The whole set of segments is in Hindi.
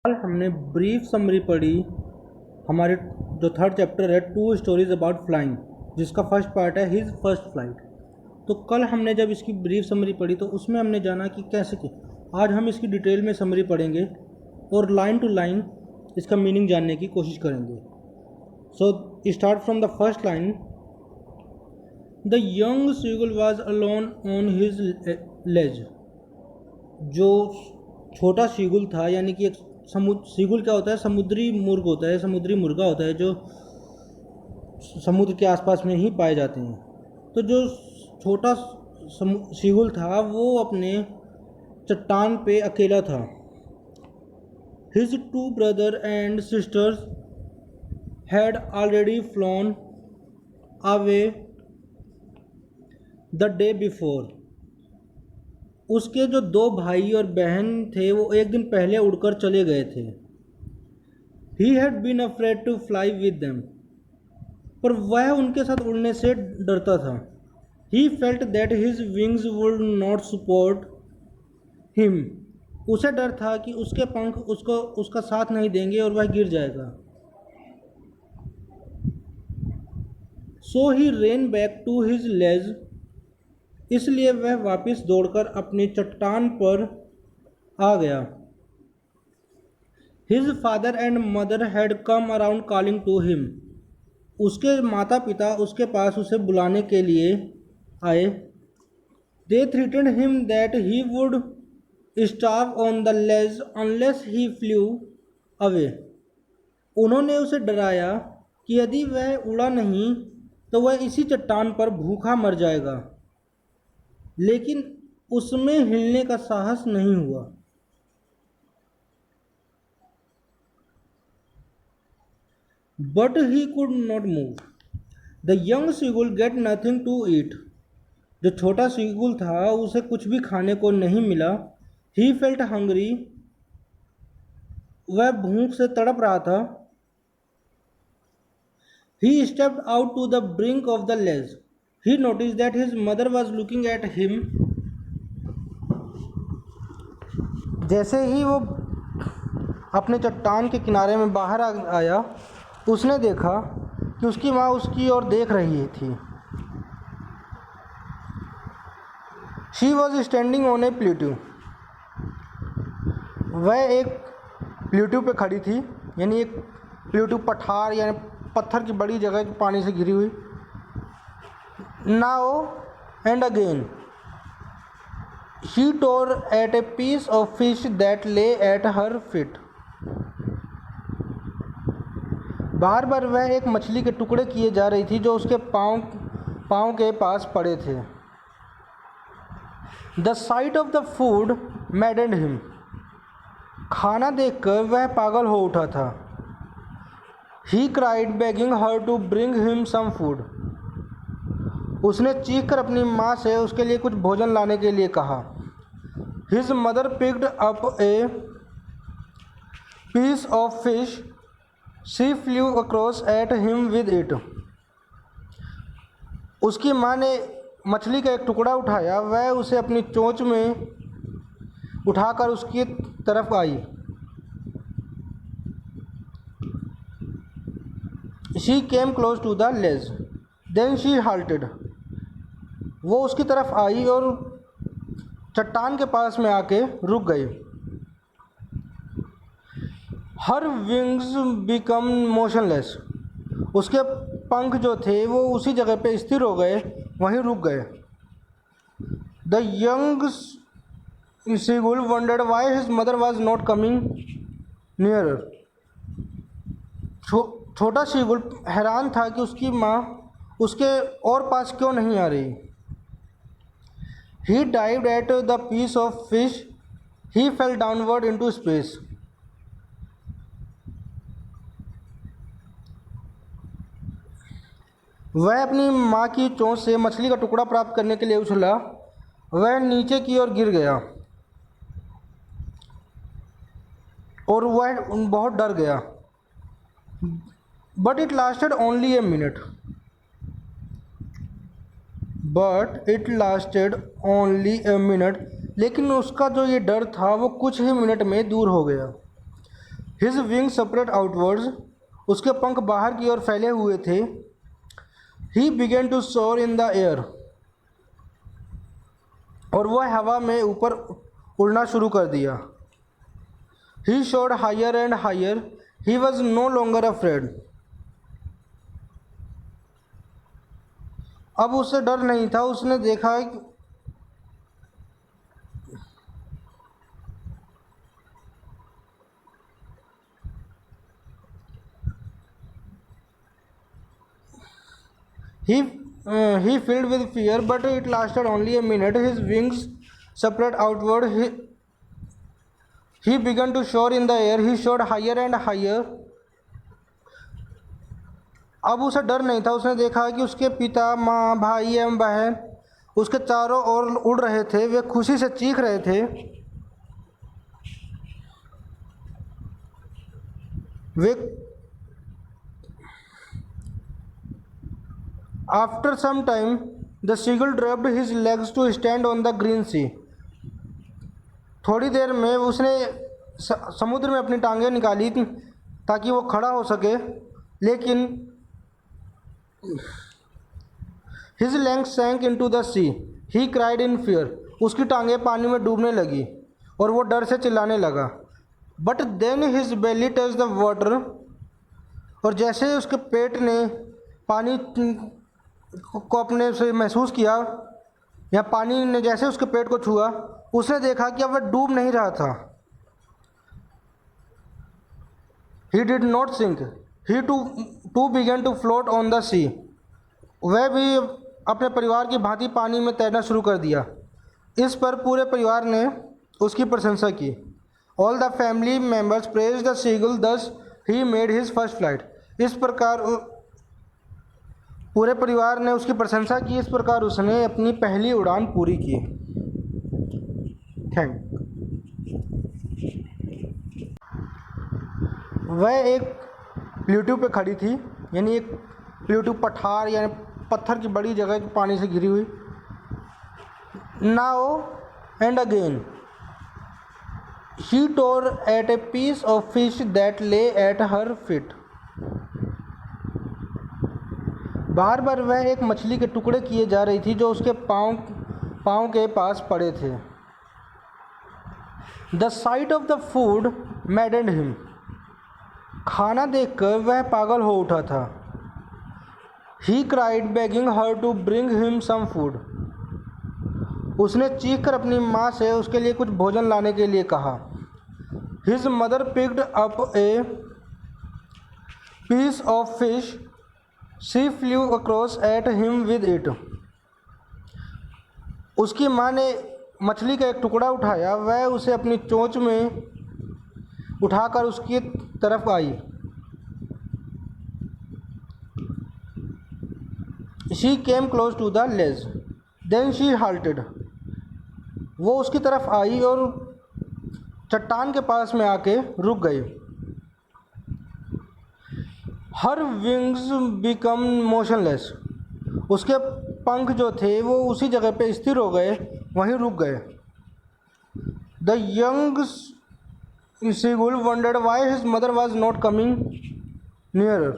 कल हमने ब्रीफ समरी पढ़ी। हमारे जो थर्ड चैप्टर है टू स्टोरीज अबाउट फ्लाइंग, जिसका फर्स्ट पार्ट है हिज फर्स्ट फ्लाइट। तो कल हमने जब इसकी ब्रीफ समरी पढ़ी तो उसमें हमने जाना कि कैसे कि आज हम इसकी डिटेल में समरी पढ़ेंगे और लाइन टू लाइन इसका मीनिंग जानने की कोशिश करेंगे। So start from the first line. The young seagull was alone on his ledge. जो छोटा सीगुल था, यानी कि एक सीगुल क्या होता है? समुद्री मुर्ग होता है, समुद्री मुर्गा होता है जो समुद्र के आसपास में ही पाए जाते हैं। तो जो छोटा सीगुल था वो अपने चट्टान पे अकेला था। His two brother and sisters had already flown away the day before. उसके जो दो भाई और बहन थे वो एक दिन पहले उड़कर चले गए थे। He had been afraid to fly with them. पर वह उनके साथ उड़ने से डरता था। He felt that his wings would not support him. उसे डर था कि उसके पंख उसका साथ नहीं देंगे और वह गिर जाएगा। So he ran back to his ledge. इसलिए वह वापस दौड़कर अपनी चट्टान पर आ गया। His father and mother had come around calling to him. उसके माता पिता उसके पास उसे बुलाने के लिए आए। They threatened him that he would starve on the ledge unless he flew away. उन्होंने उसे डराया कि यदि वह उड़ा नहीं तो वह इसी चट्टान पर भूखा मर जाएगा, लेकिन उसमें हिलने का साहस नहीं हुआ। But he could not move. The young seagull get nothing to eat. जो छोटा सीगुल था उसे कुछ भी खाने को नहीं मिला। He felt hungry. वह भूख से तड़प रहा था। He stepped out to the brink of the ledge. He noticed that his mother was looking at him. जैसे ही वो अपने चट्टान के किनारे में बाहर आया, उसने देखा कि उसकी माँ उसकी ओर देख रही थी। She was standing on a plateau. वह एक प्लेटू पे खड़ी थी, यानी एक प्लेटू पठार यानी पत्थर की बड़ी जगह पानी से घिरी हुई। Now and again she tore at a piece of fish that lay at her feet. बार बार वह एक मछली के टुकड़े किए जा रही थी जो उसके पाँव के पास पड़े थे। The sight of the food maddened him. खाना देखकर वह पागल हो उठा था। He cried, begging her to bring him some food. उसने चीख कर अपनी माँ से उसके लिए कुछ भोजन लाने के लिए कहा। His mother picked up a piece of fish. She flew across at him with it. उसकी माँ ने मछली का एक टुकड़ा उठाया, वह उसे अपनी चोंच में उठाकर उसकी तरफ आई। She came close to the ledge. Then she halted. वो उसकी तरफ आई और चट्टान के पास में आके रुक गई। हर विंग्स बिकम मोशनलेस। उसके पंख जो थे वो उसी जगह पे स्थिर हो गए, वहीं रुक गए। The young seagull wondered why his mother was not coming nearer. छोटा सीगुल हैरान था कि उसकी माँ उसके और पास क्यों नहीं आ रही। He dived at the piece of fish. He fell downward into space. वह अपनी माँ की चोंच से मछली का टुकड़ा प्राप्त करने के लिए उछला। वह नीचे की ओर गिर गया और वह बहुत डर गया। But it lasted only a minute. लेकिन उसका जो ये डर था वो कुछ ही मिनट में दूर हो गया। हिज विंग सेपरेट आउटवर्ड्स, उसके पंख बाहर की ओर फैले हुए थे। ही बिगेन टू सोर इन द एयर, और वह हवा में ऊपर उड़ना शुरू कर दिया। He soared higher and higher, he was no longer afraid, अब उसे डर नहीं था, उसने देखा he filled with fear, but it lasted only a minute. His wings spread outward. He began to soar in the air. He soared higher and higher. अब उसे डर नहीं था, उसने देखा कि उसके पिता, माँ, भाई एवं बहन उसके चारों ओर उड़ रहे थे। वे खुशी से चीख रहे थे। वे After some time, the seagull dropped his legs to stand on the green sea. थोड़ी देर में उसने समुद्र में अपनी टांगें निकाली ताकि वो खड़ा हो सके, लेकिन his legs sank into the sea. He cried in fear. उसकी टांगें पानी में डूबने लगी और वो डर से चिल्लाने लगा। But then his belly touched the water. और जैसे उसके पेट ने पानी को अपने से महसूस किया, या पानी ने जैसे उसके पेट को छुआ, उसने देखा कि अब वह डूब नहीं रहा था। He did not sink. He too began to float on the sea. वह भी अपने परिवार की भांति पानी में तैरना शुरू कर दिया। इस पर पूरे परिवार ने उसकी प्रशंसा की। All the family members praised the seagull, thus he made his first flight. इस प्रकार पूरे परिवार ने उसकी प्रशंसा की। इस प्रकार उसने अपनी पहली उड़ान पूरी की। थैंक। वह एक प्लेटू पे खड़ी थी, यानी एक प्लेटू पठार यानी पत्थर की बड़ी जगह पानी से घिरी हुई। Now and again he tore at a piece of fish that lay at her feet. बार बार वह एक मछली के टुकड़े किए जा रही थी जो उसके पाँव के पास पड़े थे। The sight of the food maddened him. खाना देखकर वह पागल हो उठा था। He cried begging her to bring him some food. उसने चीख कर अपनी माँ से उसके लिए कुछ भोजन लाने के लिए कहा। His mother picked up a piece of fish. She flew across at him with it. उसकी माँ ने मछली का एक टुकड़ा उठाया, वह उसे अपनी चोंच में उठाकर उसकी तरफ आई। She came close to the ledge, then she halted. वो उसकी तरफ आई और चट्टान के पास में आके रुक गई। हर विंग्स बिकम मोशनलेस। उसके पंख जो थे वो उसी जगह पे स्थिर हो गए, वहीं रुक गए। The young seagull wondered why his mother was not coming nearer.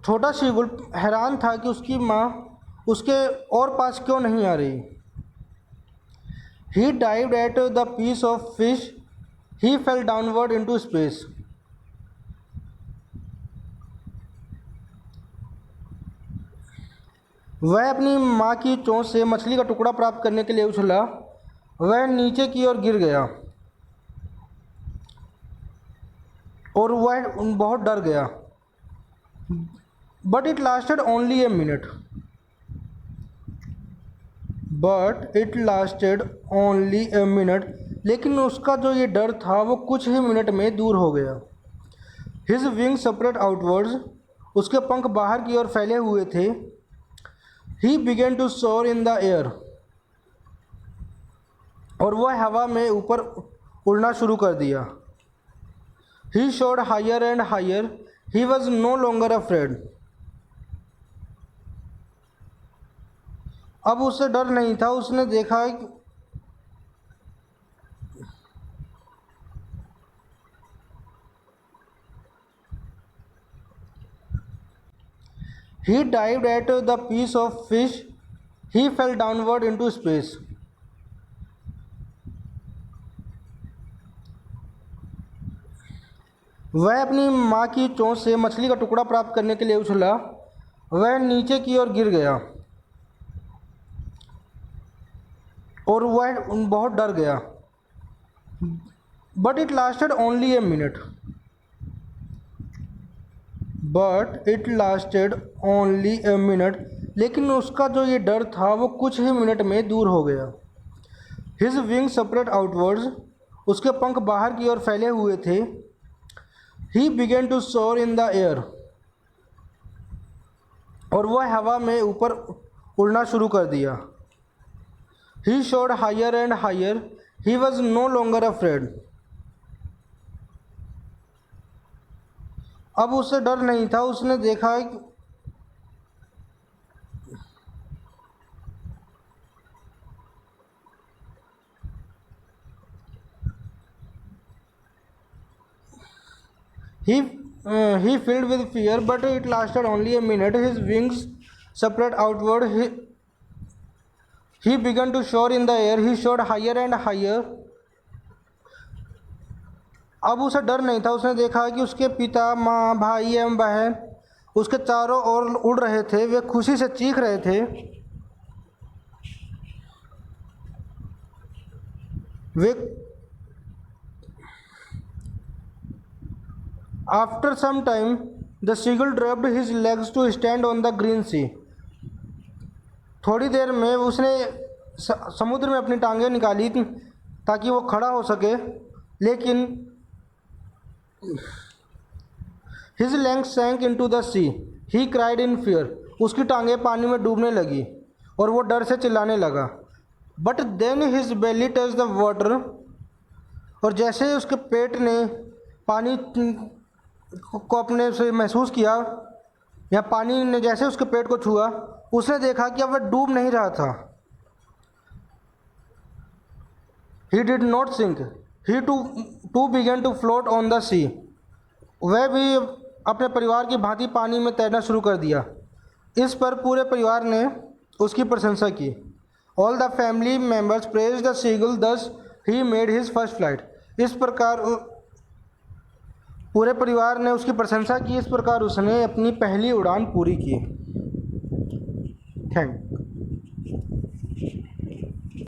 छोटा सीगुल हैरान था कि उसकी माँ उसके और पास क्यों नहीं आ रही। He dived at the piece of fish. He fell downward into space. वह अपनी माँ की चोंच से मछली का टुकड़ा प्राप्त करने के लिए उछला। वह नीचे की ओर गिर गया और वह बहुत डर गया। But it lasted only a minute. लेकिन उसका जो ये डर था वो कुछ ही मिनट में दूर हो गया। His wing separate outwards. उसके पंख बाहर की ओर फैले हुए थे। ही बिगेन टू सोर इन द एयर। और वह हवा में ऊपर उड़ना शुरू कर दिया। He soared higher and higher. He was no longer afraid. अब उसे डर नहीं था, उसने देखा he dived at the piece of fish, he fell downward into space. वह अपनी माँ की चोंच से मछली का टुकड़ा प्राप्त करने के लिए उछला, वह नीचे की ओर गिर गया और वह बहुत डर गया। But it lasted only a minute, लेकिन उसका जो ये डर था वो कुछ ही मिनट में दूर हो गया। हिज विंग सेपरेट आउटवर्ड्स, उसके पंख बाहर की ओर फैले हुए थे। ही बिगेन टू सोर इन द एयर, और वह हवा में ऊपर उड़ना शुरू कर दिया। He soared higher and higher, he was no longer afraid. अब उसे डर नहीं था, उसने देखा he filled with fear, but it lasted only a minute. His wings spread outward. He began to soar in the air. He soared higher and higher. अब उसे डर नहीं था, उसने देखा कि उसके पिता, माँ, भाई एवं बहन उसके चारों ओर उड़ रहे थे। वे खुशी से चीख रहे थे। वे after some time the seagull dropped his legs to stand on the green sea. थोड़ी देर में उसने समुद्र में अपनी टांगें निकाली ताकि वो खड़ा हो सके, लेकिन his legs sank into the sea. He cried in fear, उसकी टांगें पानी में डूबने लगी और वो डर से चिल्लाने लगा। But then his belly touch the water, और जैसे ही उसके पेट ने पानी को अपने से महसूस किया, या पानी ने जैसे उसके पेट को छुआ, उसने देखा कि अब वह डूब नहीं रहा था। He did not sink, he too began to float on the sea. वह भी अपने परिवार की भांति पानी में तैरना शुरू कर दिया। इस पर पूरे परिवार ने उसकी प्रशंसा की। All the family members praise the seagull, thus he made his first flight. इस प्रकार पूरे परिवार ने उसकी प्रशंसा की। इस प्रकार उसने अपनी पहली उड़ान पूरी की। थैंक